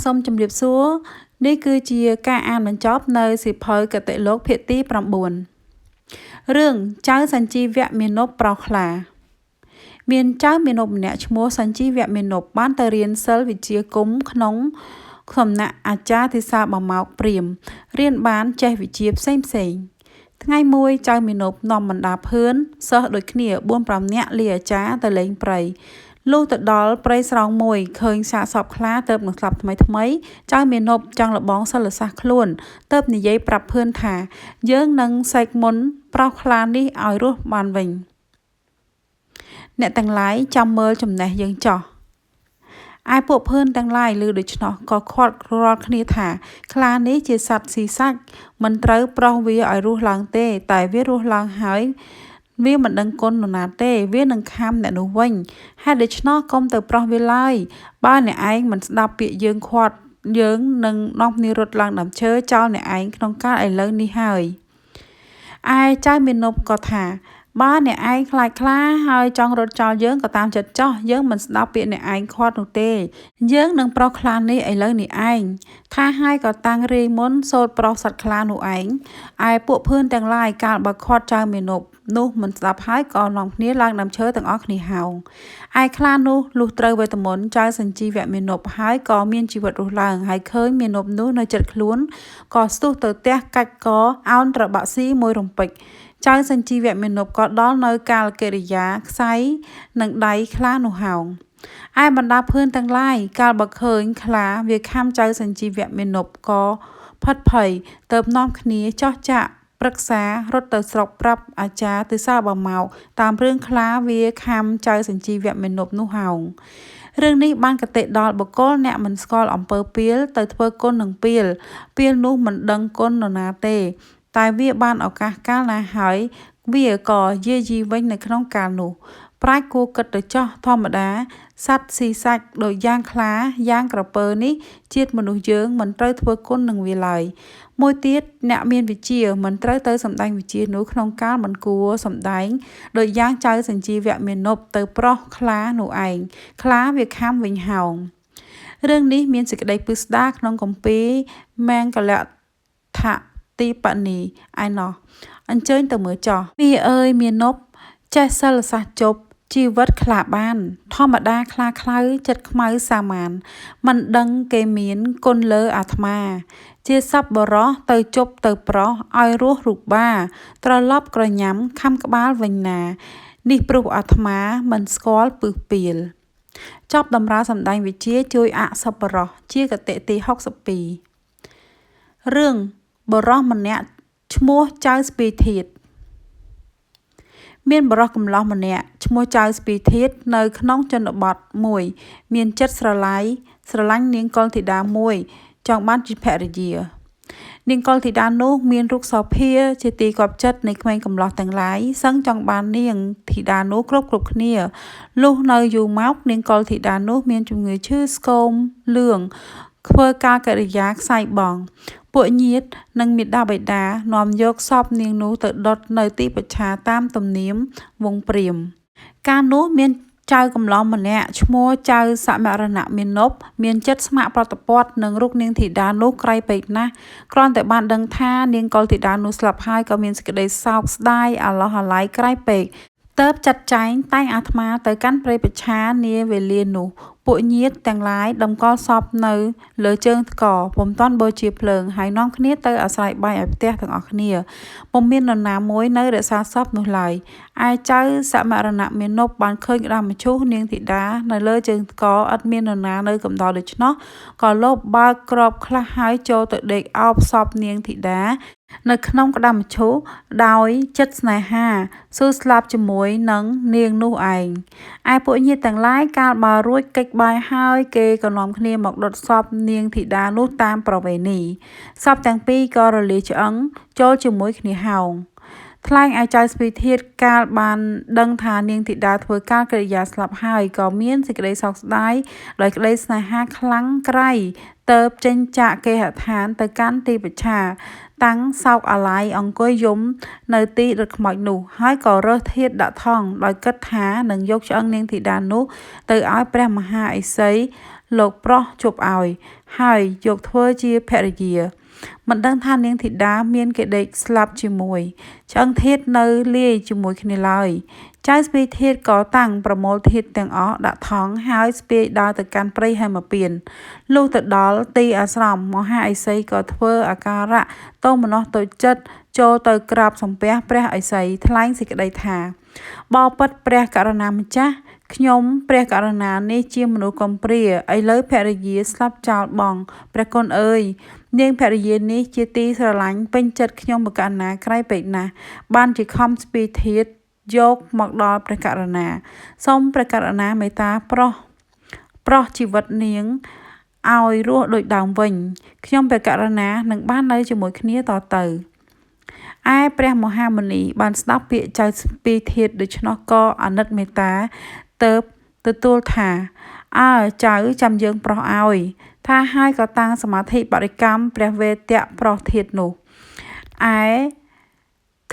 សូមជម្រាបសួរនេះគឺជាការអានបញ្ចប់នៅសៀវភៅគតិលោកភាគទី9រឿងចៅសញ្ជីវមាណពប្រោសខ្លាមានចៅមាណពម្នាក់ឈ្មោះសញ្ជីវមាណពបានទៅរៀនសិលវិជ្ជាគមក្នុងសំណាក់អាចារ្យទិសាបម៉ោកព្រាហ្មណ៍រៀនបានចេះវិជ្ជាផ្សេងថ្ងៃមួយចៅមាណពនាំបណ្ដាភឿនសិស្សដូចគ្នា 4-5 នាក់លាអាចារ្យទៅលេងព្រៃលុះទៅដល់ព្រៃស្រោងមួយឃើញសាកសពខ្លាទៅនឹងស្លាប់ថ្មីចៅមាណពចង់លបងសិលសាស្ត្រខ្លួនទៅនិយាយប្រាប់ភឿនថាយើងនឹងសេកមុនប្រោសខ្លានេះឲ្យរស់បានវិញអ្នកទាំងឡាយចាំមើលចំណេះយើងចោះឯពួកភឿនទាំងឡាយឮដូច្នោះក៏ខាត់រាល់គ្នាថាខ្លានេះជាសត្វស៊ីសាច់មិនត្រូវប្រោសវាឲ្យរស់ឡើងទេតែវារស់ឡើងហើយវាមិនដឹងគុណនរណាទេវានឹងខាំអ្នកនោះវិញហេតុដូច្នោះកុំទៅប្រោសវាឡើយបើអ្នកឯងមិនស្ដាប់ពាក្យយើងខាត់យើងនឹងនាំគ្នារត់ឡើងដើមឈើចោលអ្នកឯងក្នុងកាលឥឡូវនេះហើយឯចៅមាណពក៏ថាបើអ្នកឯងខ្លាចខ្លាហើយចង់រត់ចោលយើងក៏តាមចិត្តចោះយើងមិនស្ដាប់ពាក្យអ្នកឯងខាត់នោះទេយើងនឹងប្រោសខ្លានេះឥឡូវនេះឯងថាហើយក៏តាំងរាយមុនសូត្រប្រោសសត្វខ្លានោះឯងឯពួកភឿនទាំងឡាយកាលបើខាត់ចៅមាណពនោះមិនស្ដាប់ហើយក៏នាំគ្នាឡើងដើមឈើទាំងអស់គ្នាហោងឯខ្លានោះលុះត្រូវវេទមន្តចៅសញ្ជីវមាណពហើយក៏មានជីវិតរស់ឡើងហើយឃើញមាណពនោះនៅចិត្តខ្លួនក៏ស្ទុះទៅផ្ទះកាច់កអោនត្របាក់ស៊ីមួយរំពេចចៅសញ្ជីវមាណពក៏ដល់នៅកាលកិរិយាខ្សែនឹងដៃខ្លានោះហោងឯបណ្ដាភឿនទាំងឡាយកាលបើឃើញខ្លាវាខាំចៅសញ្ជីវមាណពក៏ផិតភ័យទៅនាំគ្នាចោះចាក់ប្រឹក្សារត់ទៅស្រុកប្រាប់អាចារ្យទិសាបម៉ោកតាមរឿងខ្លាវាខាំចៅសញ្ជីវមាណពនោះហោងរឿងនេះបានគតិដល់បុគ្គលអ្នកមិនស្គាល់អំពើពាលទៅធ្វើគុណនឹងពាលនោះមិនដឹងគុណនរណាទេតែវាបានឱកាសកាលណាហើយវាក៏យាយីវិញនៅក្នុងកាលនោះប្រាជ្ញគួរគិតទៅចោះធម្មតាសត្វស៊ីសាច់ដូចយ៉ាងខ្លាយ៉ាងក្រពើនេះជាតិមនុស្សយើងមិនត្រូវធ្វើគុណនឹងវាឡើយមួយទៀតអ្នកមានវិជ្ជាមិនត្រូវទៅសម្ដែងវិជ្ជានោះក្នុងកាលមិនគួរសម្ដែងដោយយ៉ាងចៅសញ្ជីវមាណពទៅប្រោសខ្លានោះឯងខ្លាវាខាំវិញហោងរឿងនេះមានសេចក្តីពិស្ដារក្នុងគម្ពីរមង្គលដ្ឋទីបនីឯណោះអញ្ជើញទៅមើលចោះមីអើយមាណពចេះសិលសាស្ត្រជប់ជីវិតខ្លាបានធម្មតាខ្លាខ្លៅចិត្តខ្មៅសាមានមិនដឹងគេមានគុណលើអាត្មាជាសប្បុរសទៅជប់ទៅប្រោសឲ្យរស់រូបបាត្រឡប់ក្រញាំខំក្បាលវិញណានេះព្រោះអាត្មាមិនស្គាល់ពឹសពាលចប់តម្រាសម្ដែងវិជ្ជាជួយអសប្បុរសជាគតិទី62រឿងបុរសម្នាក់ឈ្មោះចៅស្ពីធាតុមានបុរសកំឡោះម្នាក់ឈ្មោះចៅស្ពីធាតុនៅក្នុងជនបទមួយមានចិត្តស្រឡាញ់នាងកុលធីតាមួយចង់បានជាភរិយានាងកុលធីតានោះមានរូបសោភាជាទីគាប់ចិត្តនៃក្មេងកំឡោះទាំងឡាយសឹងចង់បាននាងធីតានោះគ្រប់គ្នាលុះនៅយូរមកនាងកុលធីតានោះមានជំងឺឈឺស្គមលឿងធ្វើការកិរិយាខ្សែបងពួកញាតិនិងមាតាបិតានាំយកសពនាងនោះទៅដុតនៅទីបច្ឆាតាមទំនៀមវង្សព្រាហ្មណ៍កាលនោះមានចៅកំឡោះម្នាក់ឈ្មោះចៅសមរណៈមាណពមានចិត្តស្ម័គ្រប្រតិព័ទ្ធនឹងរូបនាងធីតានោះក្រៃពេកណាស់គ្រាន់តែបានដឹងថានាងកុលធីតានោះស្លាប់ហើយក៏មានសេចក្តីសោកស្ដាយអាឡោះអាល័យក្រៃពេកទើបចាត់ចែងតែងអាត្មាទៅកាន់ព្រៃបច្ឆានាវេលានោះពួកញាតិទាំងឡាយតម្កល់សពនៅលើជើងថ្កពុំទាន់បូជាភ្លើងហើយនាំគ្នាទៅអាស្រ័យបាយឲ្យផ្ទះទាំងអស់គ្នាពុំមាននរណាមួយនៅរក្សាសពនោះឡើយឯចៅសមរណៈមាណពបានឃើញក្តាមមឈូសនាងធីតានៅលើជើងថ្កឥតមាននរណានៅកំដរដូច្នោះក៏លបបើកក្របខ្លះហើយចូលទៅដេកអោបសពនាងធីតានៅក្នុងក្តាមមឈូសដោយចិត្តស្នេហាស៊ូស្លាប់ជាមួយនឹងនាងនោះឯងឯពួកញាតិទាំងឡាយកាលបើរួចកិច្ចបាយហើយគេក៏នាំគ្នាមកដុតសពនាងធីតានោះតាមប្រវេណីសពទាំងពីរក៏រលាឆ្អឹងចូលជាមួយគ្នាហោងថ្លែងឲ្យចៅស្ពីធាតុកាលបានដឹងថានាងធីតាធ្វើការកិរិយាស្លាប់ហើយក៏មានសេចក្តីសោកស្ដាយដោយក្តីស្នេហាខ្លាំងក្រៃទើបចេញចាកគេហដ្ឋានទៅកាន់ទីបច្ឆាតាំងសោកអាល័យអង្គុយយំនៅទីរត់ខ្មោចនោះហើយក៏រើសធាតុដាក់ថង់ដោយគិតថានឹងយកឆ្អឹងនាងធីតានោះទៅឲ្យព្រះមហាឥសីលោកប្រុសជប់ឲ្យ ហើយយកធ្វើជាភរិយាមិនដឹងថានាងធីតាមានកិដេកស្លាប់ជាមួយឆ្អឹងធាតុនៅលាយជាមួយគ្នាឡើយចៅស្ពាយធាតុក៏តាំងប្រមូលធាតុទាំងអស់ដាក់ថង់ហើយស្ពាយដើរទៅកាន់ព្រៃហេមពៀនលុះទៅដល់ទីអាស្រមមហាឥសីក៏ធ្វើអាការៈតោមនស្សតូចចិត្តចូលទៅក្រាបសំពះព្រះឥសីថ្លែងសេចក្តីថាបបិទ្ធព្រះករុណាម្ចាស់ខ្ញុំព្រះករុណានេះជាមនុស្សកំព្រាឥឡូវភរិយាស្លាប់ចោលបងព្រះគុណអើយនាងភរិយានេះជាទីស្រឡាញ់ពេញចិត្តខ្ញុំបកណ្ណាក្រៃពេកណាស់បានជាខំស្ពាយធាតុយកមកដល់ព្រះករុណាសូមព្រះករុណាមេត្តាប្រោះជីវិតនាងឲ្យរស់ដូចដើមវិញខ្ញុំព្រះករុណានឹងបាននៅជាមួយគ្នាតទៅឯព្រះមហាមុនីបានស្ដាប់ពាក្យចៅស្ពាយធាតុដូច្នោះក៏អាណិតមេត្តាទៅទទួលថាអើចៅចាំយើងប្រោះឲ្យថាហើយក៏តាំងសមាធិបរិកម្មព្រះវេទៈប្រោះធាតុនោះឯ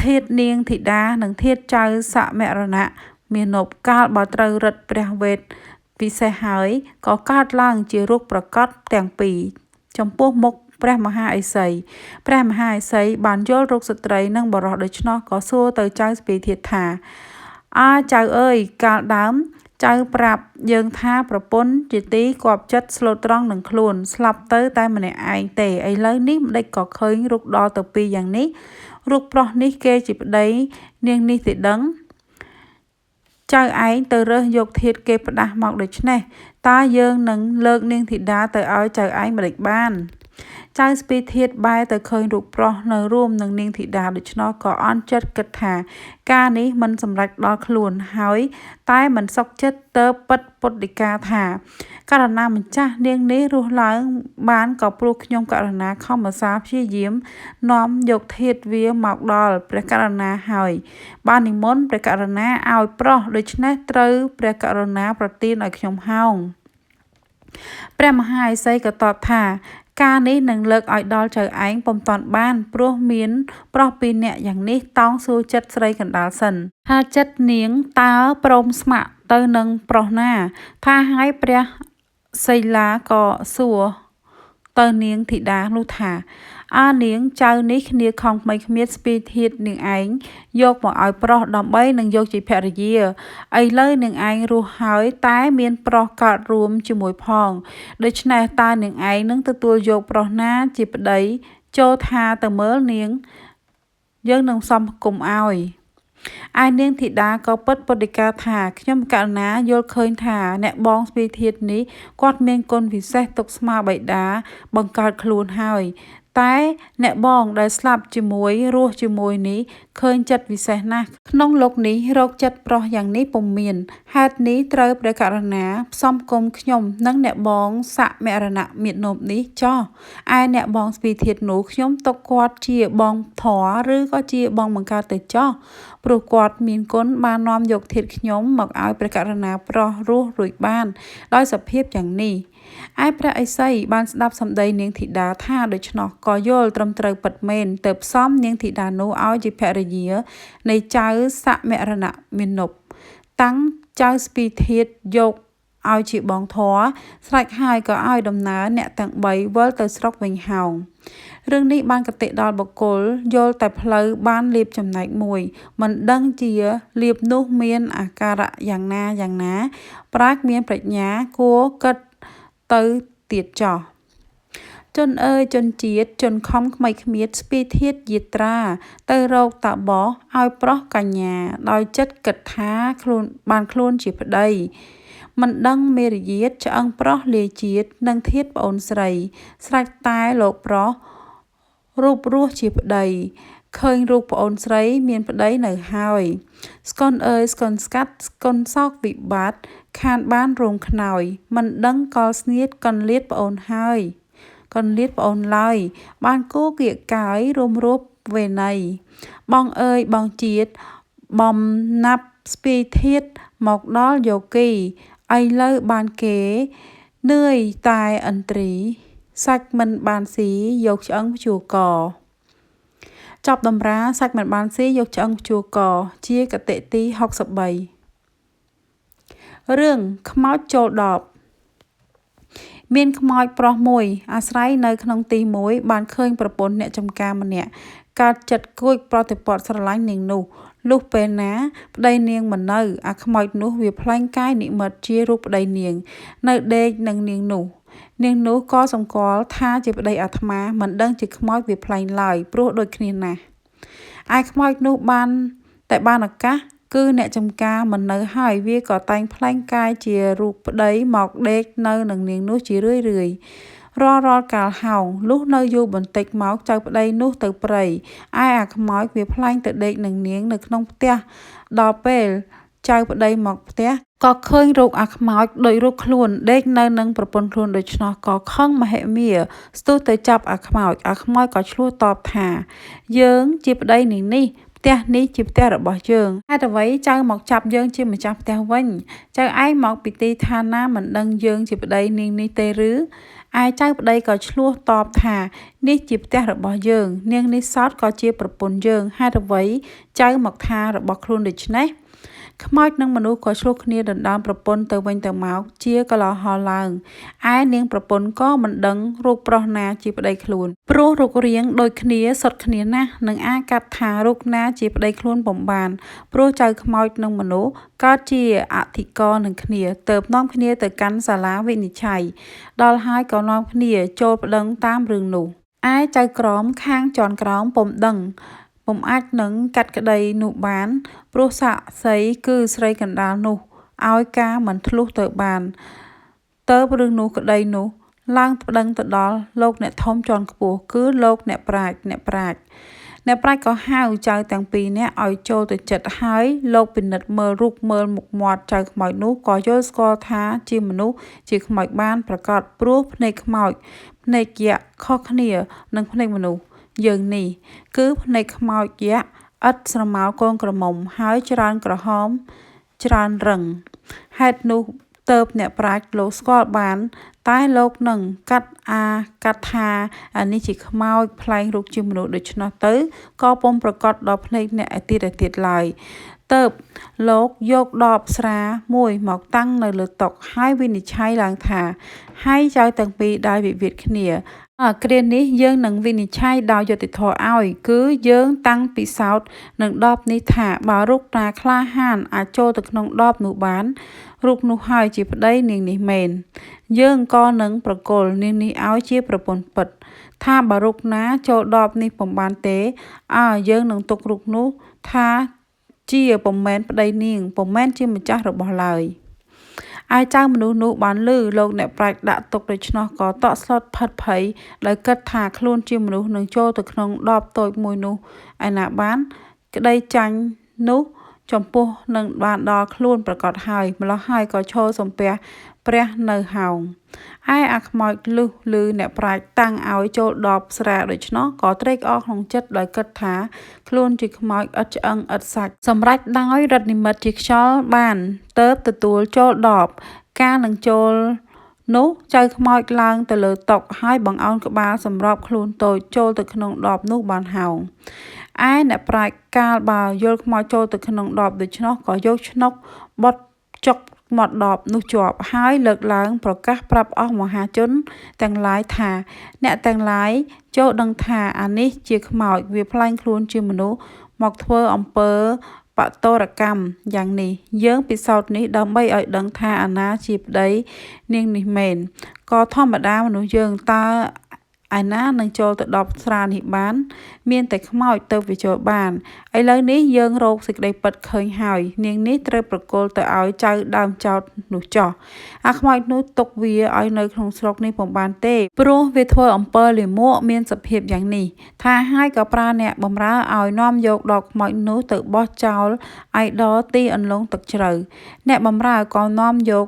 ធាតុនាងធីតានិងធាតុចៅសមរណៈមាណពកាលបើត្រូវរិទ្ធព្រះវេទពិសេសហើយក៏កើតឡើងជារូបប្រកបទាំងពីរចំពោះមុខព្រះមហាឥសីព្រះមហាឥសីបានយល់រូបស្ត្រីនិងបរិសដូច្នោះក៏សួរទៅចៅស្ពាយធាតុថាចៅអើយកាលដើមចៅប្រាប់យើងថាប្រពន្ធជាទីគប់ចិត្តស្លូតត្រង់នឹងខ្លួនស្លាប់ទៅតែម្នាក់ឯងទេឥឡូវនេះម្ដេចក៏ឃើញរូបដល់ទៅពីរយ៉ាងនេះរូបប្រុសនេះគេជាប្តីនាងនេះទេដឹងចៅឯងទៅរើសយកធាតុគេផ្ដាស់មកដូច្នេះតើយើងនឹងលើកនាងធីតាទៅឲ្យចៅឯងម្ដេចបានចៅស្ពាយធាតុបែរទៅឃើញរូបប្រុសនៅរួមនឹងនាងធីតាដូច្នោះក៏អន់ចិត្តគិតថាការនេះមិនសម្រេចដល់ខ្លួនហើយតែមិនសុខចិត្តទៅពិតពុទ្ធដីកាថាករណាម្ចាស់នាងនេះរស់ឡើងបានក៏ព្រោះខ្ញុំករណាខំអាសាព្យាយាមនាំយកធាតុវាមកដល់ព្រះករណាហើយបាននិមន្តព្រះករណាឲ្យប្រុសដូច្នេះត្រូវព្រះករណាប្រទានឲ្យខ្ញុំហោងព្រះមហាឥសីក៏តបថាការនេះនឹងលើកឲ្យដល់ចៅឯងពុំតាន់បានព្រោះមានប្រុសពីរនាក់យ៉ាងនេះតោងសួរចិត្តស្រីកណ្ដាលសិនថាចិត្តនាងតើព្រមស្ម័គ្រទៅនឹងប្រុសណាថាហើយព្រះសីលាក៏សួរទៅនាងធីតានោះថានាងចៅនេះគ្នាខំក្មេងគ្មៀតស្ពាយធាតុនាងឯងយកមកឲ្យប្រុសដើម្បីនឹងយកជាភរិយាឥឡូវនាងឯងរស់ហើយតែមានប្រុសកើតរួមជាមួយផងដូច្នេះតើនាងឯងនឹងទទួលយកប្រុសណាជាប្តីចូលថាទៅមើលនាងយើងនឹងសំគុំឲ្យឯនាងធីតាក៏ពិតពុទ្ធដីកាថាខ្ញុំករុណាយល់ឃើញថាអ្នកបងស្ពាយធាតុនេះគាត់មានគុណពិសេសទុកស្មាបិតាបង្កើតខ្លួនហើយតែអ្នកបងដែលស្លាប់ជាមួយរស់ជាមួយនេះឃើញចិត្តវិសេសណាស់ក្នុងលោកនេះរោគចិត្តប្រុសយ៉ាងនេះពុំមានហេតុនេះត្រូវព្រះករុណាផ្សំគុំខ្ញុំនិងអ្នកបងសមរណៈមាណពនេះចោះឯអ្នកបងស្ពាយធាតុនោះខ្ញុំទុកគាត់ជាបងធរឬក៏ជាបងបង្កើតទៅចោះព្រោះគាត់មានគុណបាននាំយកធាតុខ្ញុំមកឲ្យព្រះករុណាប្រុសរស់រួចបានដោយសភាពយ៉ាងនេះឯព្រះឥសីបានស្ដាប់សម្ដីនាងធីតាថាដូច្នោះក៏យល់ត្រឹមត្រូវពិតមែនទើបផ្សំនាងធីតានោះឲ្យជាភរិយានៃចៅសមរណៈមាណពតាំងចៅស្ពាយធាតុយកឲ្យជាបងធរស្រេចហើយក៏ឲ្យដំណើរអ្នកទាំង3វិលទៅស្រុកវិញហោងរឿងនេះបានគតិដល់បុគ្គលយល់តែផ្លូវបានលៀបចំណែកមួយមិនដឹងជាលៀបនោះមានអាការៈយ៉ាងណាប្រាជ្ញមានប្រាជ្ញាគួរគិតទៅទៀតចោះជនអើយជនជាតិជនខំក្មេកគ្មៀតស្ពាយធាតុយាត្រាទៅរកតាបោះឲ្យប្រុសកញ្ញាដោយចិត្តគិតថាខ្លួនជាប្តីមិនដឹងមេរយាទឆ្អឹងប្រុសលាជាតិនិងធាតុប្អូនស្រីស្រេចតែលោកប្រុសរូបរស់ជាប្តីឃើញរូបប្អូនស្រីមានប្តីនៅហើយស្កុនអើយស្កុនស្កាត់ស្កុនសោកវិបត្តិខានបានរោងខ្នើយមិនដឹងកលស្ងៀតកុនលៀតប្អូនហើយកុនលៀតប្អូនឡើយបានគូគៀកកាយរួមរូបវេណីបងអើយបងជាតិបំណាប់ស្ពាយធាតុមកដល់យោគីឥឡូវបានគេនឿយតែអន្ត្រីសាច់មិនបានស៊ីយកឆ្អឹងជួកចប់តម្រាសាច់មិនបានស៊ីយកឆ្អឹងជួកជាកតិទី63រឿងខ្មោចចូលដប មានខ្មោចប្រុសមួយអាស្រ័យនៅក្នុងទីមួយបានឃើញប្រពន្ធអ្នកចំការម្នាក់កើតចិត្តគួចប្រតិព័ទ្ធស្រឡាញ់នាងនោះលុះពេលណាប្តីនាងមិននៅអាខ្មោចនោះវាផ្លែងកាយនិមិត្តជារូបប្តីនាងនៅដេកនឹងនាងនោះក៏សម្គាល់ថាជាប្តីអាត្មាមិនដឹងជាខ្មោចវាផ្លែងឡើយព្រោះដូចគ្នាណាស់ឯខ្មោចនោះបានឱកាសគឺអ្នកចំការមិននៅហើយវាក៏តែងផ្លែងកាយជារូបប្តីមកដេកនៅនឹងនាងនោះជារឿយរាល់កាលហោងលុះនៅយូរបន្តិចមកចៅប្តីនោះទៅព្រៃឯអាខ្មោចវាផ្លែងទៅដេកនឹងនាងនៅក្នុងផ្ទះដល់ពេលចៅប្តីមកផ្ទះក៏ឃើញរោគអាខ្មោចដោយរូបខ្លួនដេកនៅនឹងប្រពន្ធខ្លួនដូច្នោះក៏ខឹងមហិមាស្ទុះទៅចាប់អាខ្មោចក៏ឆ្លោះតបថាយើងជាប្តីនាងនេះផ្ទះនេះជាផ្ទះរបស់យើងហេតុអ្វីចៅមកចាប់យើងជាម្ចាស់ផ្ទះវិញចៅឯងមកពីទីឋានណាមិនដឹងយើងជាប្តីនាងនេះទេឬឯចៅប្តីក៏ឆ្លោះតបថានេះជាផ្ទះរបស់យើងនាងនេះសោតក៏ជាប្រពន្ធយើងហេតុអ្វីចៅមកថារបស់ខ្លួនដូច្នេះខ្មោចនិងមនុស្សក៏ឆ្លោះគ្នាដណ្ដើមប្រពន្ធទៅវិញទៅមកជាកលហលឡើងឯនាងប្រពន្ធក៏មិនដឹងរូបប្រុសណាជាប្តីខ្លួនព្រោះរូបរាងដូចគ្នាសុទ្ធគ្នាណាស់នឹងអាចកាត់ថារូបណាជាប្តីខ្លួនពុំបានព្រោះចៅខ្មោចនិងមនុស្សកើតជាអធិករនឹងគ្នាទៅនាំគ្នាទៅកាន់សាលាវិនិច្ឆ័យដល់ហើយក៏នាំគ្នាចូលប្តឹងតាមរឿងនោះឯចៅក្រមខាងជាន់ក្រោមពុំដឹងពុំអាចនឹងកាត់ក្តីនោះបានព្រោះសាក្សីគឺស្រីកណ្ដាលនោះឲ្យការមិនធ្លុះទៅបានទៅរឿងនោះក្តីនោះឡើងប្តឹងទៅដល់លោកអ្នកធំជាន់ខ្ពស់គឺលោកអ្នកប្រាជ្ញក៏ហៅចៅទាំងពីរនាក់ឲ្យចូលទៅចិត្តហើយលោកពិនិត្យមើលរូបមើលមុខមាត់ចៅខ្មោចនោះក៏យល់ស្គាល់ថាជាមនុស្សជាខ្មោចបានប្រកាសព្រោះភ្នែកខ្មោចភ្នែកយក្សខុសគ្នានឹងភ្នែកមនុស្សយើងនេះគឺភ្នែកខ្មោចយក្សឥតស្រមោលកូនក្រមុំហើយច្រើនក្រហមច្រើនរឹងហេតុនោះទើបអ្នកប្រាជ្ញលោកស្គាល់បានតែលោកនឹងកាត់ថាអានេះជាខ្មោចផ្លែងរូបជាមនុស្សដូច្នោះទៅក៏ពុំប្រកាសដល់ភ្នែកអ្នកឯទៀតឡើយទើបលោកយកដបស្រាមួយមកតាំងនៅលើតុហើយវិនិច្ឆ័យឡើងថាហើយចៅទាំងពីរដែលវិវាទគ្នាគ្រានេះយើងនឹងវិនិច្ឆ័យដោយយុត្តិធម៌ឲ្យគឺយើងតាំងពិសោធន៍នឹងដបនេះថាបើរូបណាក្លាហានអាចចូលទៅក្នុងដបនោះបានរូបនោះហើយជាប្តីនាងនេះមែនយើងក៏នឹងប្រគល់នាងនេះឲ្យជាប្រពន្ធពិតថាបើរូបណាចូលដបនេះពុំបានទេយើងនឹងទុករូបនោះថាជាពុំមែនប្តីនាងពុំមែនជាម្ចាស់របស់ឡើយឯចៅមនុស្សនោះបានឮលោកអ្នកប្រាជ្ញដាក់ទុកដូច្នោះក៏តក់ស្លុតផិតភ័យដោយគិតថាខ្លួនជាមនុស្សនឹងចូលទៅក្នុងដបតូចមួយនោះឯណាបានក្តីចាញ់នោះចំពោះនឹងបានដល់ខ្លួនប្រកាសហើយម្ល៉េះហើយក៏ឈរសំពះព្រះនៅហោងឯអាខ្មោចលឺអ្នកប្រាជ្ញតាំងឲ្យចូលដបស្រាដូច្នោះក៏ត្រេកអរក្នុងចិត្តដោយគិតថាខ្លួនជាខ្មោចឥតឆ្អឹងឥតសាច់សម្រេចដោយរិទ្ធនិមិត្តជាខ្យល់បានទើបទទួលចូលដបការនឹងចូលនោះចៅខ្មោចឡើងទៅលើតុហើយបង្អោនក្បាលសម្របខ្លួនតូចចូលទៅក្នុងដបនោះបានហោងឯអ្នកប្រាជ្ញកាលបើយល់ខ្មោចចូលទៅក្នុងដបដូច្នោះក៏យកឆ្នុកបត់ចុកមាត់ដបនោះជាប់ហើយលើកឡើងប្រកាសប្រាប់អស់មហាជនទាំងឡាយថាអ្នកទាំងឡាយចូលដឹងថាអានេះជាខ្មោចវាផ្លែងខ្លួនជាមនុស្សមកធ្វើអំពើបតរកម្មយ៉ាងនេះយើងពិសោធន៍នេះដើម្បីឲ្យដឹងថាអាណាជាប្តីនាងនេះមែនក៏ធម្មតាមនុស្សយើងតើឯណានឹងចូលទៅដបស្រានេះបានមានតែខ្មោចទៅវាចូលបានឥឡូវនេះយើងរកសេចក្តីពិតឃើញហើយនាងនេះត្រូវប្រគល់ទៅឲ្យចៅដើមចោតនោះចោះអាខ្មោចនោះទុកវាឲ្យនៅក្នុងស្រុកនេះពុំបានទេព្រោះវាធ្វើអំពើលាមកមានសភាពយ៉ាងនេះថាហើយក៏ប្រើអ្នកបម្រើឲ្យនាំយកដបខ្មោចនោះទៅបោះចោលឯដល់ទីអន្លង់ទឹកជ្រៅអ្នកបម្រើក៏នាំយក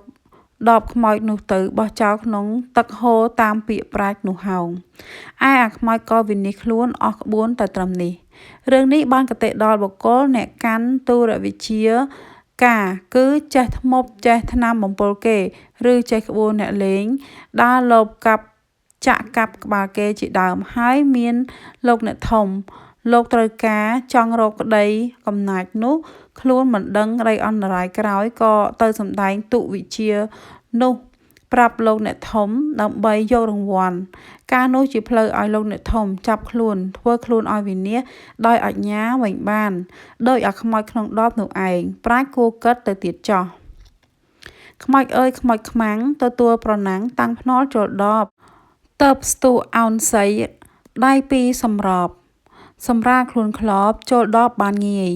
ដបខ្មោចនោះទៅបោះចោលក្នុងទឹកហូរតាមពាក្យប្រាជ្ញនោះហោងឯអាខ្មោចក៏វិនិច្ឆ័យខ្លួនអស់ក្បួនតែត្រឹមនេះរឿងនេះបានគតិដល់បុគ្គលអ្នកកាន់ទូរវិជ្ជាការគឺចេះធ្មប់ចេះថ្នាំបំពុលគេឬចេះក្បួនអ្នកលេងដើរលបកាប់ចាក់កាប់ក្បាលគេជាដើមហើយមានលោកអ្នកធំលោកត្រូវការចង់រកក្តីកំណាចនោះខ្លួនមិនដឹងរៃអន្តរាយក្រោយក៏ទៅសម្ដែងទុវិជ្ជានោះ ប្រាប់លោកអ្នកធំដើម្បីយករង្វាន់ការនោះជាផ្លូវឲ្យលោកអ្នកធំចាប់ខ្លួនធ្វើខ្លួនឲ្យវិនាសដោយអាជ្ញាវិញបានដោយអាខ្មោចក្នុងដបនោះឯងប្រាជ្ញគួរគិតទៅទៀតចោះខ្មោចអើយខ្មោចខ្មាំងទទួលប្រណាំងតាំងភ្នាល់ចូលដបតើបស្ទុះអោនសីដៃពីរសម្របសម្រាលខ្លួនក្លបចូលដបបានងាយ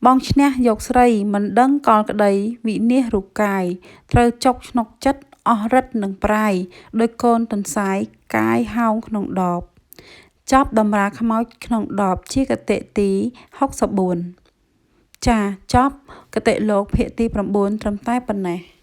បងឈ្នះយកស្រីមិនដឹងកលក្តីវិនាសរូបកាយត្រូវចុកឆ្នុកចិត្តអស់រិទ្ធនឹងប្រាយដោយកូនទន្សាយកាយហោងក្នុងដបចប់តម្រាខ្មោចក្នុងដបជាគតិទី64ចាចប់គតិលោកភាគទី9ត្រឹមតែប៉ុណ្ណេះ